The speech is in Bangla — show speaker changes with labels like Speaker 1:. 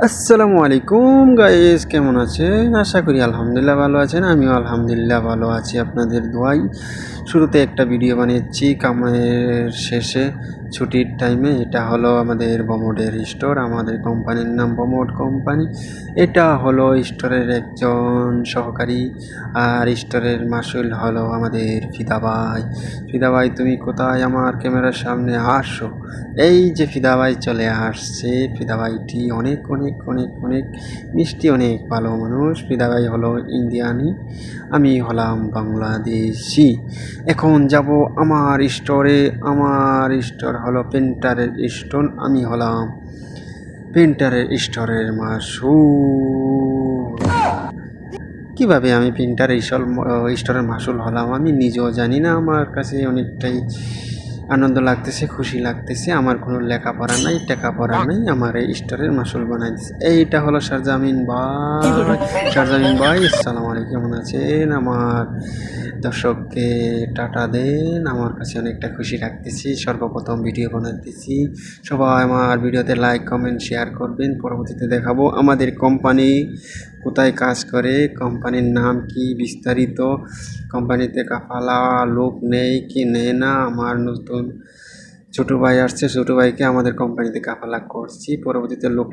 Speaker 1: আসসালামু আলাইকুম গাইস, কেমন আছেন? আশা করি আলহামদুলিল্লাহ ভালো আছেন। আমিও আলহামদুলিল্লাহ ভালো আছি আপনাদের দোয়ায়। শুরুতে একটা ভিডিও বানিয়েছি কামের শেষে ছুটির টাইমে। এটা হলো আমাদের বমোডের স্টোর, আমাদের কোম্পানির নাম বমোড কোম্পানি। এটা হলো স্টোরের একজন সহকারী, আর স্টোরের মাসুল হলো আমাদের ফিদা ভাই। ফিদা ভাই, তুমি কোথায়? আমার ক্যামেরার সামনে আসো। এই যে ফিদা ভাই চলে আসছে। ফিদা ভাইটি অনেক অনেক অনেক অনেক মিষ্টি, অনেক ভালো মানুষ। ফিদা ভাই হলো ইন্ডিয়ানি, আমি হলাম বাংলাদেশি। এখন যাব আমার স্টোরে। আমার স্টোর হলো পেন্টারের স্টোর, আমি হলাম পেন্টারের স্টোরের মাসুল। কিভাবে আমি প্রিন্টার স্টোরের মাসুল হলাম আমি নিজেও জানি না। আমার কাছে অনেকটাই আনন্দ লাগতেছে, খুশি লাগতেছে। আমার কোনো লেখাপড়া নাই, টেকাপড়া নাই, আমার এই স্টোরের মাসুল বানাই দিচ্ছে। এইটা হলো শারজামিন ভাই। শারজামিন ভাই, আসসালামু আলাইকুম, কেমন আছেন? আমার দর্শককে টাটা দেন। আমার কাছে অনেকটা খুশি লাগতেছি, সর্বপ্রথম ভিডিও বানাতেছি। সবাই আমার ভিডিওতে লাইক, কমেন্ট, শেয়ার করবেন। পরবর্তীতে দেখাবো আমাদের কোম্পানি কোথায় কাজ করে, কোম্পানির নাম কি, বিস্তারিত। কোম্পানিতে কাফালা লোক নেই কি নেয় না। আমার নতুন ছোটো ভাই আসছে, ছোটো ভাইকে আমাদের কোম্পানিতে কাফালা করছি। পরবর্তীতে লোক